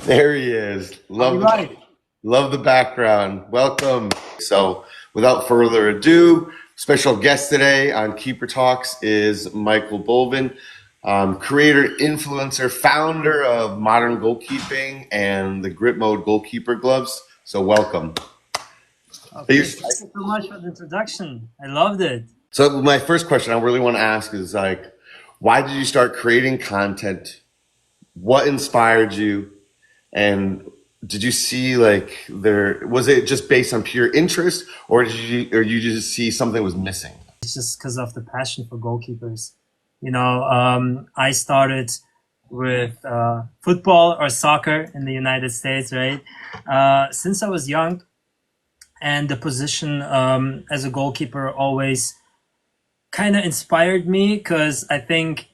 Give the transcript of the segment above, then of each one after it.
There he is. All right. Love the background. Welcome. So, without further ado, special guest today on Keeper Talks is Michael Bolvin, creator, influencer, founder of Modern Goalkeeping and the Gripmode Goalkeeper gloves. So, welcome. Okay. Thank you so much for the introduction. I loved it. So, my first question I really want to ask is like, why did you start creating content? What inspired you? And did you see like there was it just based on pure interest, or you just see something was missing? It's just because of the passion for goalkeepers. I started with football or soccer in the United States, right? Since I was young, and the position as a goalkeeper always kind of inspired me because I think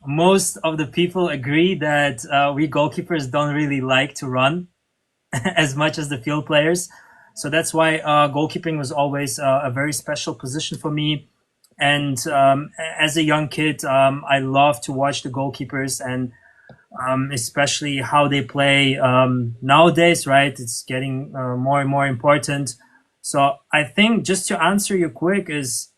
most of the people agree that we goalkeepers don't really like to run as much as the field players. So that's why goalkeeping was always a very special position for me. And as a young kid, I loved to watch the goalkeepers and especially how they play nowadays, right? It's getting more and more important. So I think just to answer you quick is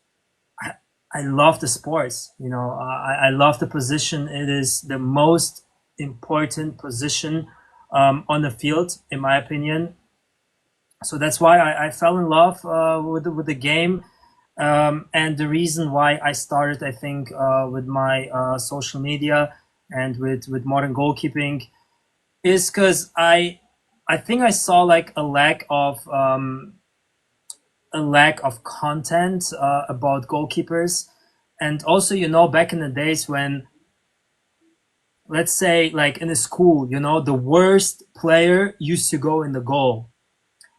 I love the sports. I love the position. It is the most important position on the field, in my opinion. So that's why I fell in love with the game. And the reason why I started, I think, with my social media and with modern goalkeeping is because I think I saw like a lack of content about goalkeepers. And also, back in the days when, let's say, like in a school, the worst player used to go in the goal.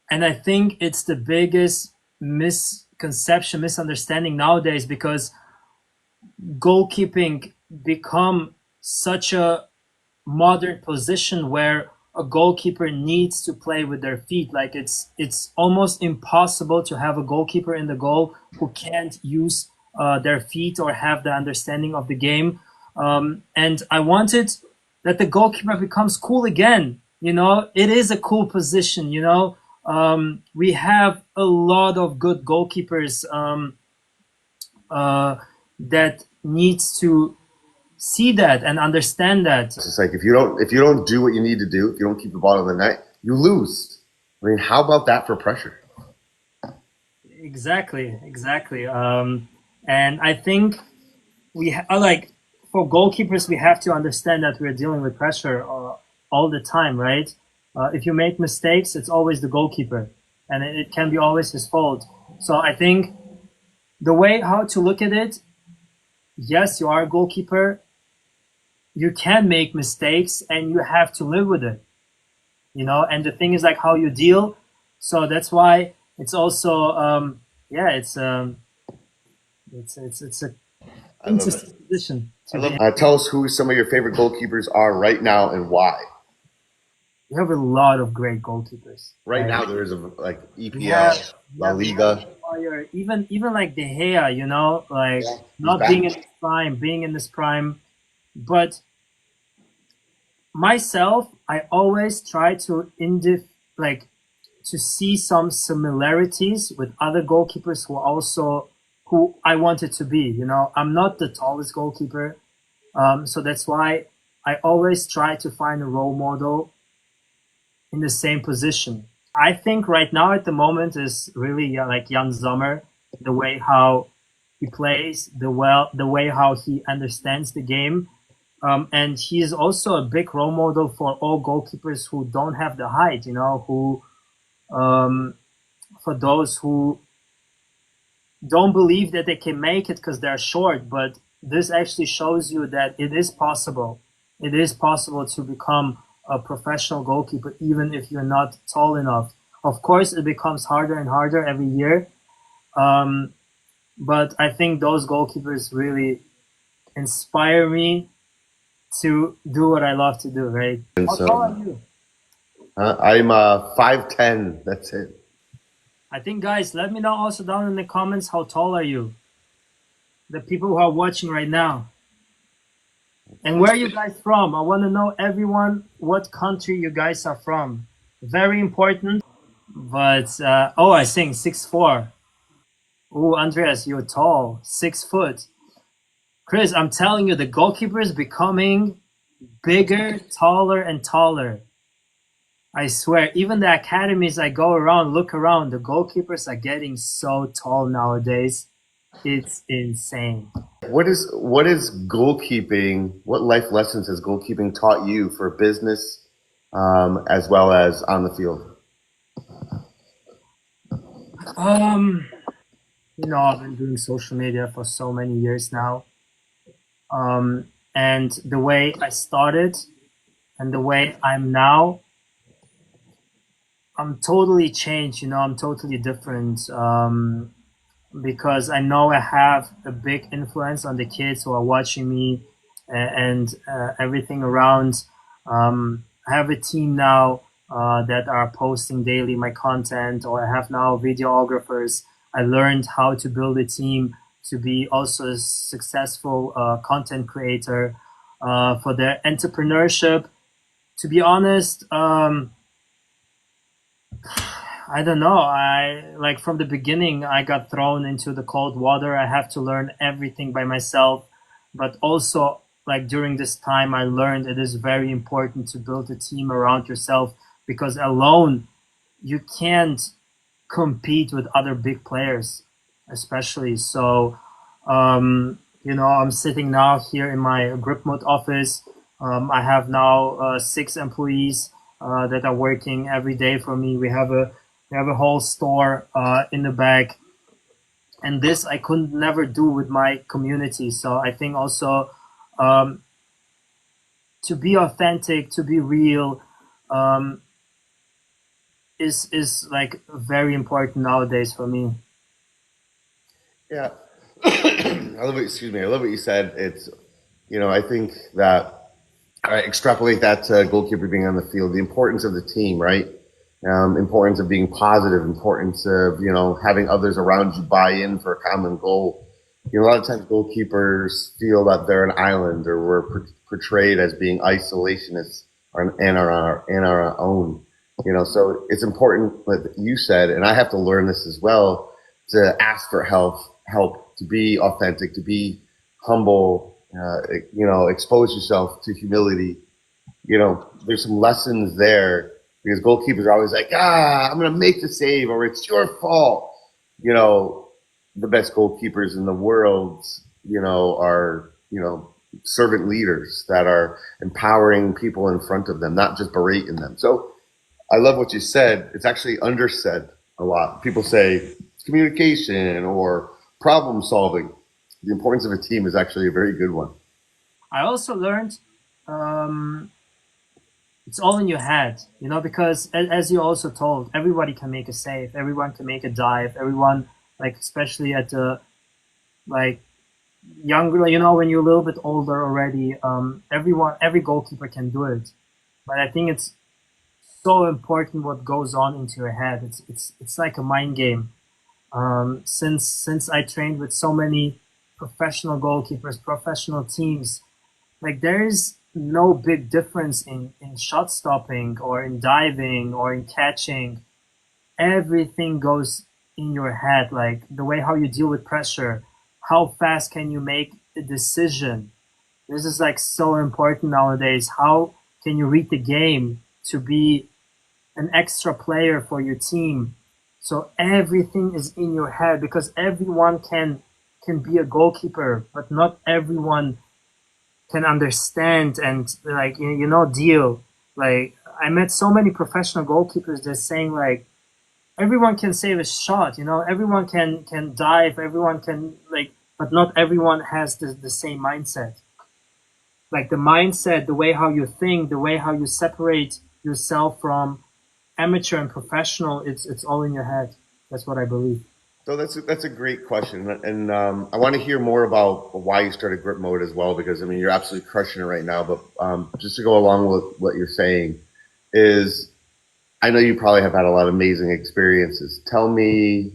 And I think it's the biggest misunderstanding nowadays because goalkeeping become such a modern position where a goalkeeper needs to play with their feet. Like it's almost impossible to have a goalkeeper in the goal who can't use their feet or have the understanding of the game. And I wanted that the goalkeeper becomes cool again. It is a cool position. We have a lot of good goalkeepers that needs to see that and understand that. It's just like if you don't do what you need to do, if you don't keep the ball in the net, you lose. I mean, how about that for pressure? Exactly. And I think like for goalkeepers, we have to understand that we're dealing with pressure all the time, right? If you make mistakes, it's always the goalkeeper, and it can be always his fault. So I think the way how to look at it, yes, you are a goalkeeper. You can make mistakes, and you have to live with it. And the thing is like how you deal. So that's why it's also it's a I love it. interesting position I to love. be. Tell us who some of your favorite goalkeepers are right now and why. We have a lot of great goalkeepers. Right Right? now, there is like We EPL, have we La have Liga. Maguire, even like De Gea, like Yeah, he's not back. being in this prime. But myself, I always try to like to see some similarities with other goalkeepers who I wanted to be. I'm not the tallest goalkeeper, so that's why I always try to find a role model in the same position. I think right now at the moment is really like Jan Sommer, the way how he plays, the way how he understands the game, and he is also a big role model for all goalkeepers who don't have the height. Who for those who don't believe that they can make it because they're short, but this actually shows you that it is possible. It is possible to become a professional goalkeeper even if you're not tall enough. Of course, it becomes harder and harder every year. Um, but I think those goalkeepers really inspire me to do what I love to do, right? And How tall so are you? I'm 5'10". That's it. I think, guys, let me know also down in the comments how tall are you? The people who are watching right now. And where are you guys from? I want to know everyone what country you guys are from. Very important. But oh, I think 6'4". Oh, Andreas, you're tall, 6 foot. Chris, I'm telling you, the goalkeeper is becoming bigger, taller, and taller. I swear, even the academies I go around, look around, the goalkeepers are getting so tall nowadays. It's insane. What is goalkeeping? What life lessons has goalkeeping taught you for business, as well as on the field? Um, I've been doing social media for so many years now. And the way I started and the way I'm now, I'm totally changed. I'm totally different. Because I know I have a big influence on the kids who are watching me and everything around. I have a team now that are posting daily my content, or I have now videographers. I learned how to build a team to be also a successful content creator for their entrepreneurship. To be honest, I don't know. I like from the beginning, I got thrown into the cold water. I have to learn everything by myself. But also, like during this time, I learned it is very important to build a team around yourself because alone you can't compete with other big players, especially. So, I'm sitting now here in my Gripmode office. I have now 6 employees that are working every day for me. We have a whole store in the back, and this I could never do with my community. So I think also um, to be authentic, to be real, um, is like very important nowadays for me. Yeah, I love it. Excuse me. I love what you said. I think that I extrapolate that to goalkeeper being on the field, the importance of the team, right? Importance of being positive, importance of, having others around you buy in for a common goal. A lot of times goalkeepers feel that they're an island or we're portrayed as being isolationists and our own. So it's important, like you said, and I have to learn this as well, to ask for help, to be authentic, to be humble, expose yourself to humility. There's some lessons there because goalkeepers are always like, I'm going to make the save or it's your fault. The best goalkeepers in the world, are, servant leaders that are empowering people in front of them, not just berating them. So I love what you said. It's actually undersaid a lot. People say communication or problem solving. The importance of a team is actually a very good one. I also learned um, it's all in your head, because as you also told, everybody can make a save, everyone can make a dive, everyone, like especially at the like younger, when you're a little bit older already, every goalkeeper can do it. But I think it's so important what goes on into your head. It's like a mind game. Since I trained with so many professional goalkeepers, professional teams, like there is no big difference in shot stopping or in diving or in catching. Everything goes in your head, like the way how you deal with pressure, how fast can you make a decision. This is like so important nowadays. How can you read the game to be an extra player for your team? So everything is in your head because everyone can be a goalkeeper, but not everyone can understand and like deal. Like I met so many professional goalkeepers that saying like everyone can save a shot, everyone can dive, everyone can like, but not everyone has the same mindset. Like the mindset, the way how you think, the way how you separate yourself from amateur and professional, it's all in your head. That's what I believe. So that's a great question, and I want to hear more about why you started Grip Mode as well, because I mean you're absolutely crushing it right now. But just to go along with what you're saying, is I know you probably have had a lot of amazing experiences. Tell me,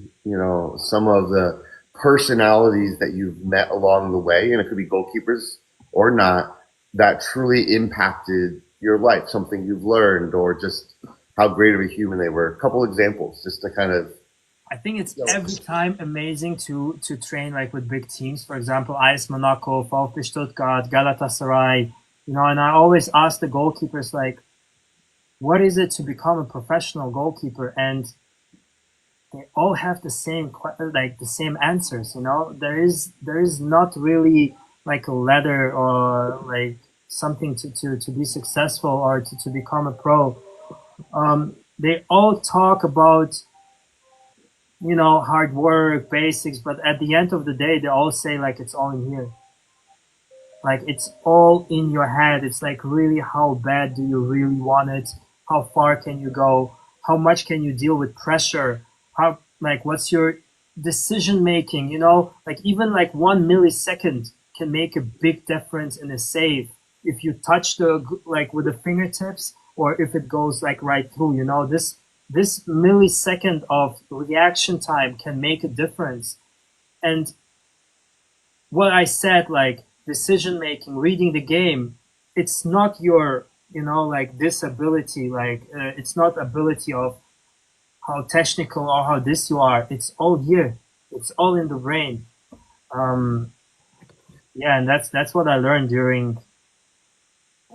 some of the personalities that you've met along the way, and it could be goalkeepers or not, that truly impacted your life, something you've learned, or just how great of a human they were? A couple examples, just to kind of. I think it's every time amazing to train like with big teams. For example, AS Monaco, VfB Stuttgart, Galatasaray. And I always ask the goalkeepers like, what is it to become a professional goalkeeper? And they all have the same answers. There is not really like a ladder or like something to be successful or to become a pro. They all talk about hard work, basics, but at the end of the day, they all say like it's all in here. Like it's all in your head. It's like really how bad do you really want it? How far can you go? How much can you deal with pressure? How like what's your decision making? Like even like 1 millisecond can make a big difference in a save if you touch the like with the fingertips or if it goes like right through. This millisecond of reaction time can make a difference. And what I said, like decision making, reading the game, it's not your, like disability, like it's not ability of how technical or how this you are. It's all here. It's all in the brain. Yeah, and that's what I learned during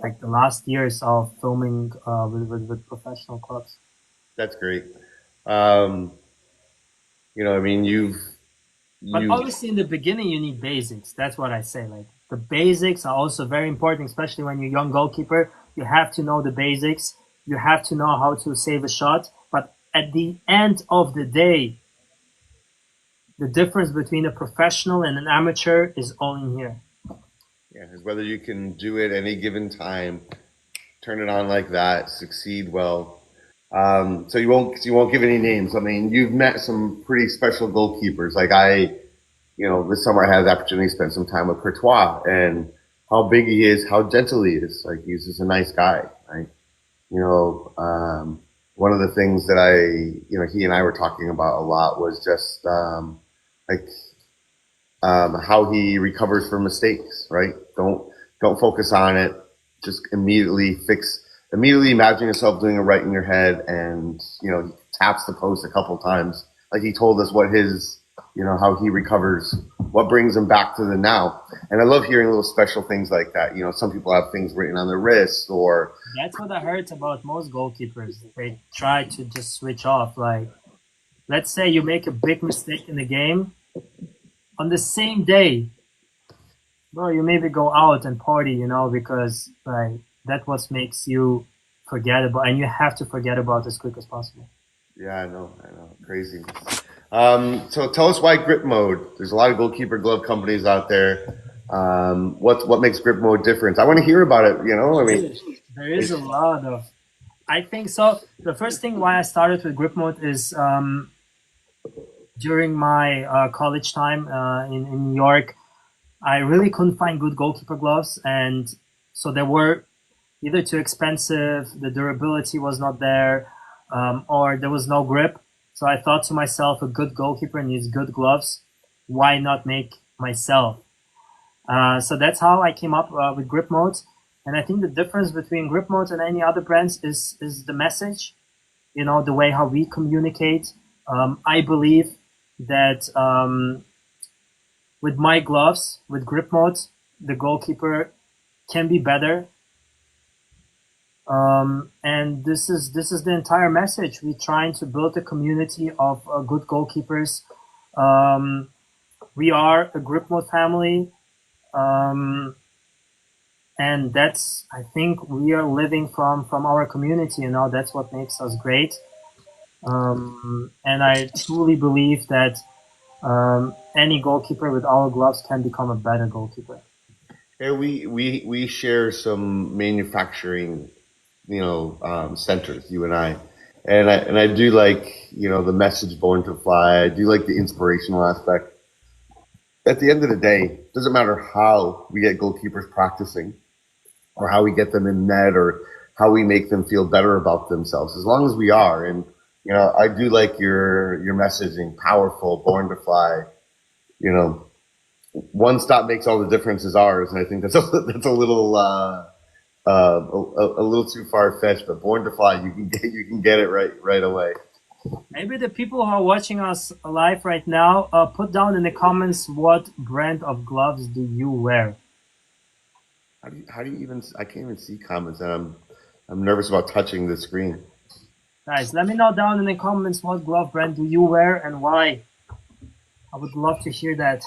like the last years of filming with professional clubs. That's great. I mean, But obviously, in the beginning, you need basics. That's what I say. Like the basics are also very important, especially when you're a young goalkeeper. You have to know the basics. You have to know how to save a shot. But at the end of the day, the difference between a professional and an amateur is all in here. Yeah, is whether you can do it any given time, turn it on like that, succeed well. So you won't give any names. I mean, you've met some pretty special goalkeepers. Like this summer I had the opportunity to spend some time with Courtois, and how big he is, how gentle he is. Like he's just a nice guy, right? One of the things that he and I were talking about a lot was just how he recovers from mistakes, right? Don't focus on it. Just immediately imagine yourself doing it right in your head, and he taps the post a couple times. Like he told us what his how he recovers, what brings him back to the now. And I love hearing little special things like that. Some people have things written on their wrists, or that's what I heard about most goalkeepers. They try to just switch off. Like, let's say you make a big mistake in the game on the same day. Well, you maybe go out and party, because like that's what makes you forget about, and you have to forget about as quick as possible. Yeah, I know, crazy. So tell us why Gripmode. There's a lot of goalkeeper glove companies out there. What makes Gripmode different? I want to hear about it. I mean, there is a lot of. I think so. The first thing why I started with Gripmode is during my college time in New York, I really couldn't find good goalkeeper gloves, and so they were either too expensive, the durability was not there, or there was no grip. So I thought to myself, a good goalkeeper needs good gloves. Why not make myself? So that's how I came up with Gripmode. And I think the difference between Gripmode and any other brands is the message, the way how we communicate. I believe that with my gloves, with Gripmode, the goalkeeper can be better. And this is the entire message. We're trying to build a community of good goalkeepers. We are a Gripmode family. And that's, I think we are living from our community, that's what makes us great. And I truly believe that any goalkeeper with our gloves can become a better goalkeeper. Hey, we share some manufacturing, centers, you and I. And I do like, the message born to fly. I do like the inspirational aspect. At the end of the day, it doesn't matter how we get goalkeepers practicing or how we get them in net or how we make them feel better about themselves, as long as we are. And, I do like your messaging, powerful, born to fly. One stop makes all the difference is ours. And I think that's a little a little too far fetched, but Born to Fly, you can get it right away. Maybe the people who are watching us live right now, put down in the comments what brand of gloves do you wear. How do you even? I can't even see comments, and I'm nervous about touching the screen. Guys, let me know down in the comments what glove brand do you wear and why. I would love to hear that.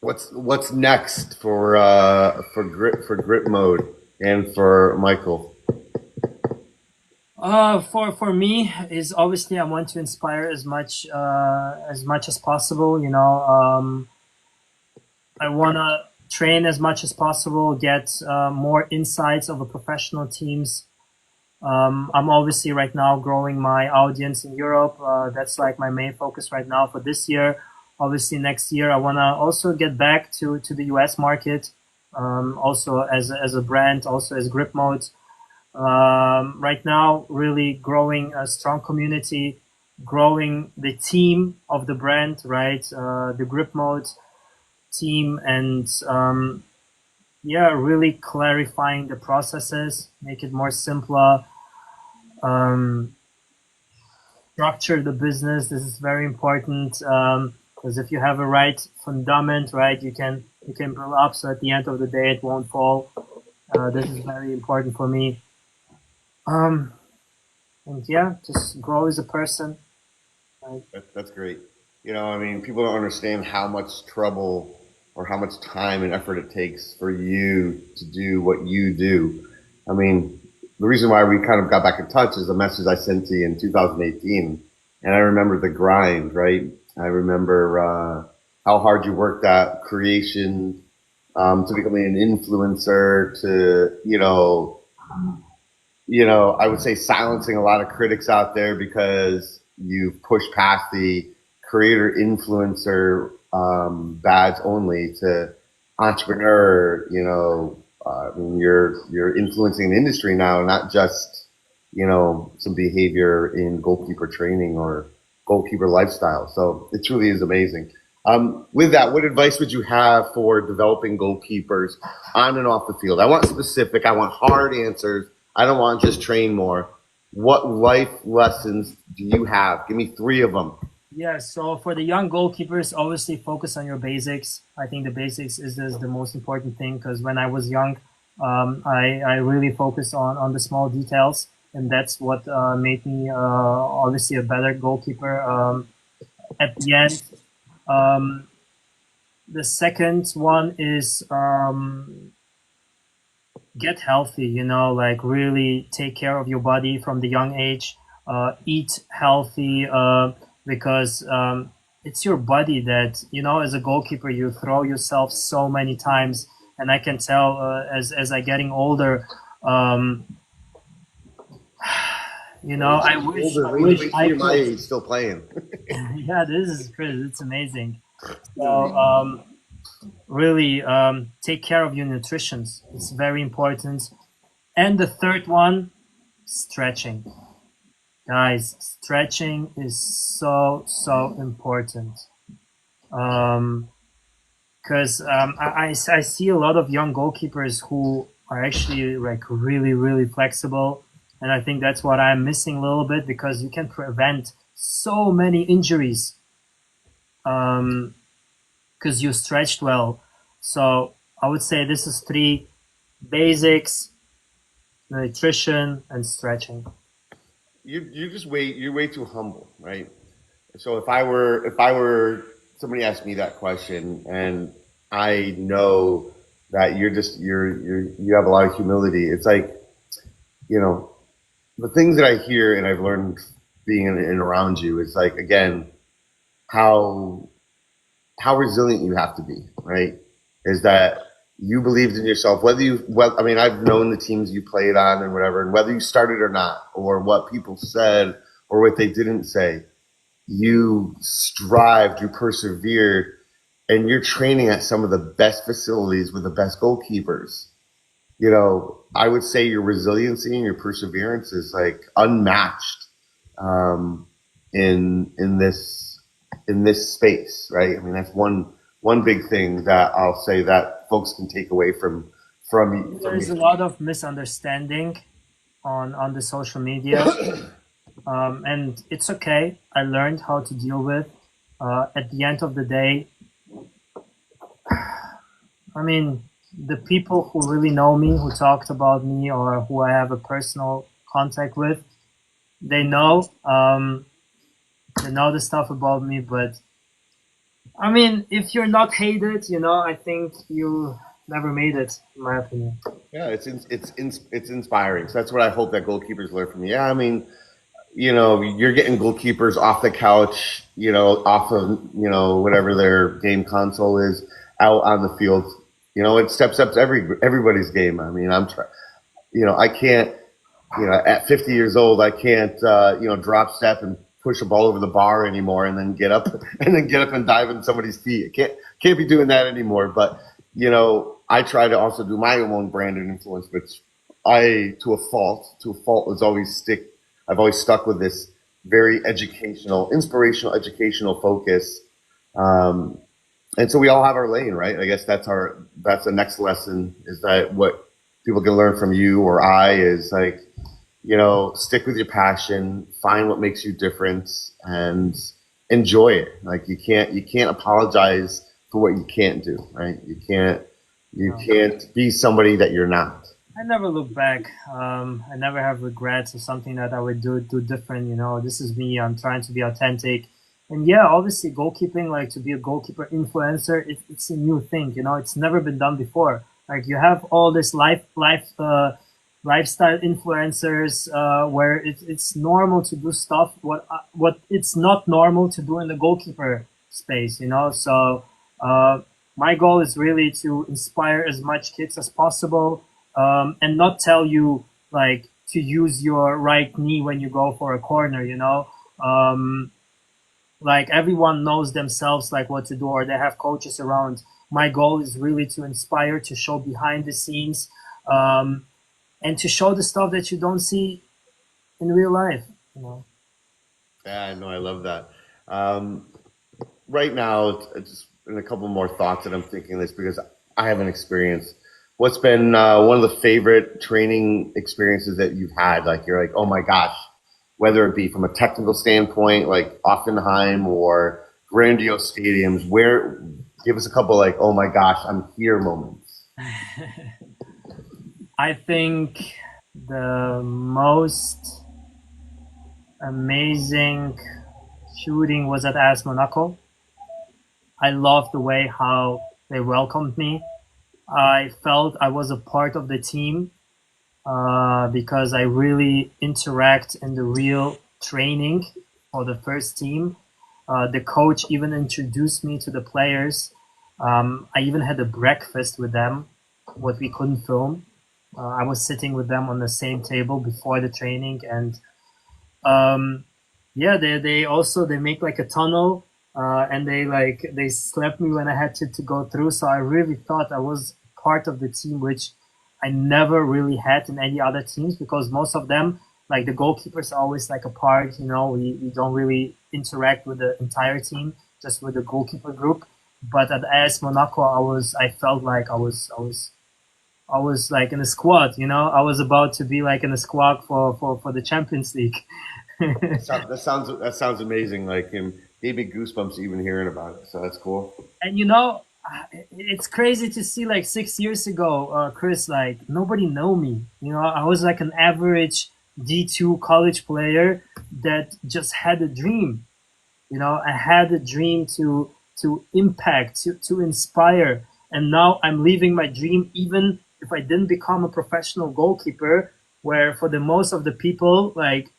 What's next for Gripmode and for Michael? For me is obviously I want to inspire as much as possible. You know, I wanna train as much as possible, get more insights of the professional teams. I'm obviously right now growing my audience in Europe. That's like my main focus right now for this year. Obviously, next year I want to also get back to the US market, also as a brand, also as Gripmode. Right now, really growing a strong community, growing the team of the brand, right? The Gripmode team, and yeah, really clarifying the processes, make it more simpler. Structure the business. This is very important because if you have a right fundament, right, you can build up. So at the end of the day, it won't fall. This is very important for me. And yeah, just grow as a person. Right? That's great. You know, I mean, people don't understand how much trouble or how much time and effort it takes for you to do what you do. I mean, the reason why we kind of got back in touch is the message I sent to you in 2018. And I remember the grind, right? I remember how hard you worked at creation, to becoming an influencer, to, I would say silencing a lot of critics out there because you've pushed past the creator influencer badge only to entrepreneur. I mean, you're influencing the industry now, not just some behavior in goalkeeper training or goalkeeper lifestyle. So it truly is amazing. With that, what advice would you have for developing goalkeepers on and off the field? I want specific. I want hard answers. I don't want just train more. What life lessons do you have? Give me 3 of them. Yeah, so for the young goalkeepers, obviously focus on your basics. I think the basics is the most important thing because when I was young, I really focused on the small details, and that's what made me obviously a better goalkeeper at the end. The second one is get healthy, like really take care of your body from the young age, eat healthy, because it's your body that, as a goalkeeper, you throw yourself so many times. And I can tell as I'm getting older, I wish I could. My age, still playing. Yeah, this is crazy. It's amazing. So really take care of your nutrition. It's very important. And the third one, stretching. Guys, stretching is so important. Because I see a lot of young goalkeepers who are actually like really flexible, and I think that's what I'm missing a little bit because you can prevent so many injuries because you stretched well. So I would say this is 3 basics: nutrition and stretching. You're way too humble, right? So if I were somebody asked me that question and I know that you have a lot of humility, it's like, the things that I hear and I've learned being in and around you, it's like, again, how resilient you have to be, right? Is that you believed in yourself, I mean, I've known the teams you played on and whatever, and whether you started or not, or what people said or what they didn't say, you strived, you persevered, and you're training at some of the best facilities with the best goalkeepers. I would say your resiliency and your perseverance is like unmatched in this space, right? I mean, that's one big thing that I'll say that folks can take away from from There's you? a lot of misunderstanding on the social media, and it's okay. I learned how to deal with. At the end of the day, I mean, the people who really know me, who talked about me, or who I have a personal contact with, they know. They know the stuff about me. But I mean, if you're not hated, I think you never made it, in my opinion. Yeah, it's inspiring. So that's what I hope that goalkeepers learn from me. Yeah, I mean, you're getting goalkeepers off the couch, off of, whatever their game console is, out on the field. It steps up to everybody's game. I mean, I'm trying, I can't, at 50 years old, I can't, drop step and push a ball over the bar anymore and then get up and dive in somebody's feet. Can't be doing that anymore. But, I try to also do my own brand and influence, which to a fault, I've always stuck with this very inspirational, educational focus. And so we all have our lane, right? I guess that's the next lesson, is that what people can learn from you or I is like, stick with your passion, find what makes you different, and enjoy it. Like you can't apologize for what you can't do, right? You can't be somebody that you're not. I never look back. I never have regrets or something that I would do different. This is me. I'm trying to be authentic. And yeah, obviously goalkeeping, like to be a goalkeeper influencer, it's a new thing. It's never been done before. Like you have all this lifestyle influencers, where it's normal to do stuff what it's not normal to do in the goalkeeper space. So my goal is really to inspire as much kids as possible, and not tell you like to use your right knee when you go for a corner. Like everyone knows themselves like what to do, or they have coaches around. My goal is really to inspire, to show behind the scenes, and to show the stuff that you don't see in real life. Yeah, I know. I love that. Um, right now, it's just in a couple more thoughts that I'm thinking of this because I haven't experienced. What's been one of the favorite training experiences that you've had? Like you're like, oh my gosh, whether it be from a technical standpoint, like Offenheim or grandiose stadiums, where give us a couple like, oh my gosh, I'm here moments. I think the most amazing shooting was at AS Monaco. I loved the way how they welcomed me. I felt I was a part of the team, because I really interact in the real training for the first team. The coach even introduced me to the players. I even had a breakfast with them, what we couldn't film. I was sitting with them on the same table before the training, and yeah, they make like a tunnel, and they slapped me when I had to go through. So I really thought I was part of the team, which I never really had in any other teams, because most of them, like the goalkeepers, are always like apart. We don't really interact with the entire team, just with the goalkeeper group. But at AS Monaco, I felt like I was like in a squad. I was about to be like in a squad for the Champions League. That sounds amazing. Like gave me goosebumps even hearing about it. So that's cool. And it's crazy to see like 6 years ago, Chris, like nobody know me. I was like an average D2 college player that just had a dream. I had a dream to impact, to inspire. And now I'm living my dream, even if I didn't become a professional goalkeeper, where for the most of the people, like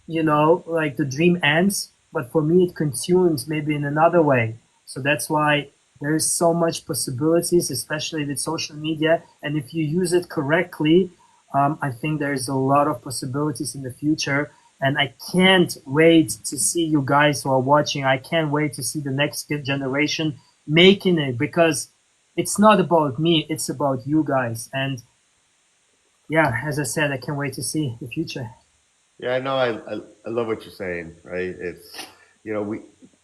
the dream ends, but for me it continues maybe in another way. So that's why there's so much possibilities, especially with social media. And if you use it correctly, I think there's a lot of possibilities in the future. And I can't wait to see you guys who are watching. I can't wait to see the next generation making it, because it's not about me, it's about you guys. And yeah, as I said, I can't wait to see the future. Yeah, I know. I love what you're saying. Right? We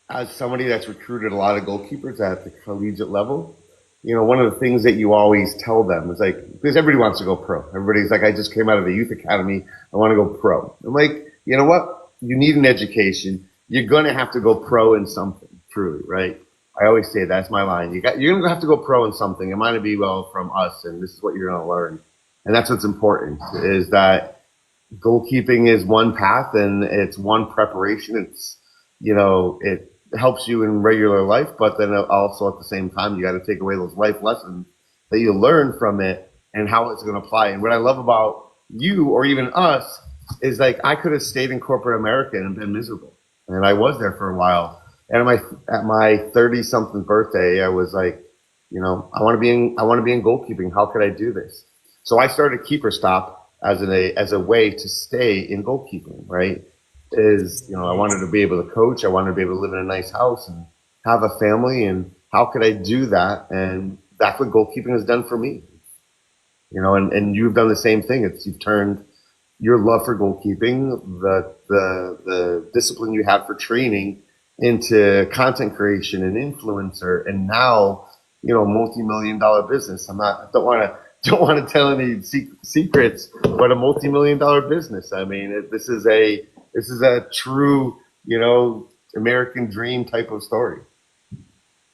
as somebody that's recruited a lot of goalkeepers at the collegiate level. one of the things that you always tell them is like, because everybody wants to go pro. Everybody's like, I just came out of the youth academy. I want to go pro. I'm like, you know what? You need an education. You're going to have to go pro in something, truly, right? I always say that's my line. You're going to have to go pro in something. It might be from us, and this is what you're going to learn. And that's what's important is that goalkeeping is one path and it's one preparation. It's, it helps you in regular life, but then also at the same time, you got to take away those life lessons that you learn from it and how it's going to apply. And what I love about you or even us is like, I could have stayed in corporate America and been miserable. And I was there for a while. And at my 30-something birthday, I was like, I want to be in goalkeeping. How could I do this? So I started Keeperstop as a way to stay in goalkeeping, right? I wanted to be able to coach. I wanted to be able to live in a nice house and have a family. And how could I do that? And that's what goalkeeping has done for me. And you've done the same thing. You've turned your love for goalkeeping, the discipline you have for training, into content creation and influencer, and now multi-million-dollar business. Don't want to tell any secrets, but a multi-million-dollar business. I mean, this is a true American dream type of story.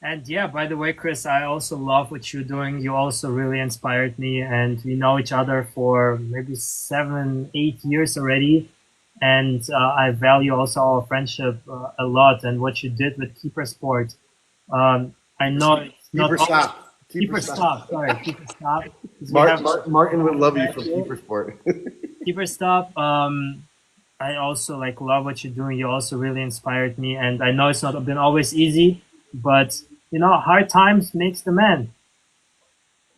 And yeah, by the way, Chris, I also love what you're doing. You also really inspired me, and we know each other for maybe 7-8 years already. And I value also our friendship a lot, and what you did with Keepersport. I know it's not Keeperstop. Sorry, Keeperstop. Martin would love you from Keepersport. Keeperstop. I also love what you're doing. You also really inspired me, and I know it's not been always easy, but hard times makes the man.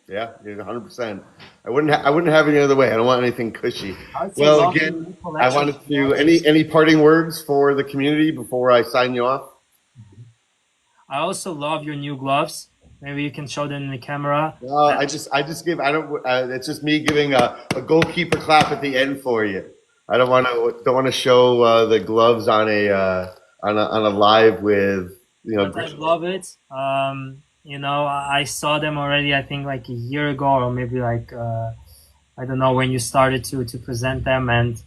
Yeah, 100%. I wouldn't have it any other way. I don't want anything cushy. Well, again, I wanted to any parting words for the community before I sign you off. I also love your new gloves. Maybe you can show them in the camera. I just give. I don't. It's just me giving a goalkeeper clap at the end for you. I don't want to show the gloves on a live with But I love it. I saw them already, I think a year ago, or maybe I don't know when you started to present them, and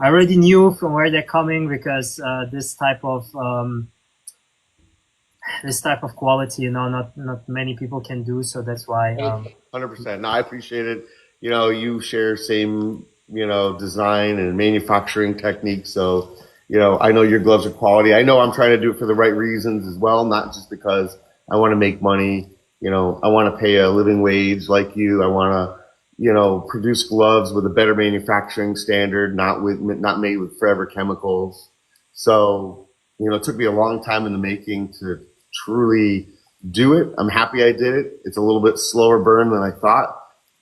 I already knew from where they're coming because this type of quality, not many people can do. So that's why. 100%. No, I appreciate it. You share same design and manufacturing techniques, so. I know your gloves are quality. I know I'm trying to do it for the right reasons as well, not just because I want to make money. I want to pay a living wage like you. I want to, produce gloves with a better manufacturing standard, not made with forever chemicals. So, it took me a long time in the making to truly do it. I'm happy I did it. It's a little bit slower burn than I thought.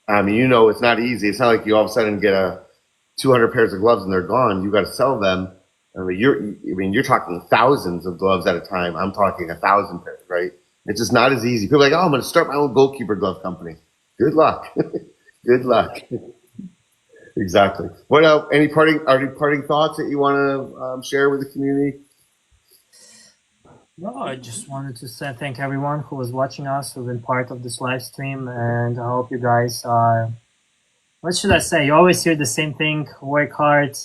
I mean, it's not easy. It's not like you all of a sudden get 200 pairs of gloves and they're gone. You got to sell them. You're talking thousands of gloves at a time. I'm talking 1,000 pairs, right? It's just not as easy. People are like, I'm going to start my own goalkeeper glove company. Good luck. Good luck. Exactly. What else? Any parting thoughts that you want to share with the community? No, I just wanted to say thank everyone who was watching us, who've been part of this live stream, and I hope you guys are. What should I say? You always hear the same thing: work hard.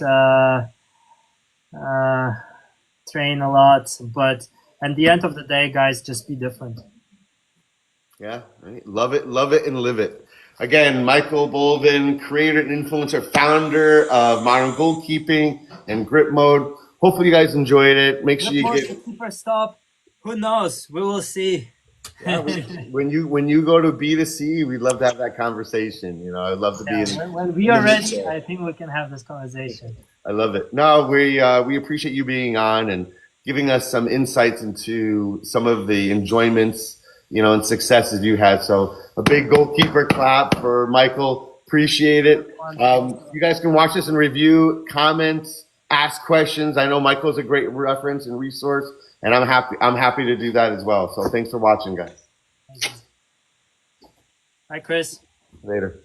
Train a lot, but at the end of the day, guys, just be different. Yeah, right. Love it, and live it. Again, Michael Bolvin, creator and influencer, founder of Modern Goalkeeping and Gripmode. Hopefully, you guys enjoyed it. Make sure you get Keeperstop. Who knows? We will see. Yeah, when you go to B2C, we'd love to have that conversation. I'd love to be when we are ready. I think we can have this conversation. I love it. No, we appreciate you being on and giving us some insights into some of the enjoyments, and successes you had. So a big goalkeeper clap for Michael. Appreciate it. You guys can watch this and review, comments, ask questions. I know Michael's a great reference and resource, and I'm happy to do that as well. So thanks for watching, guys. Hi, Chris. Later.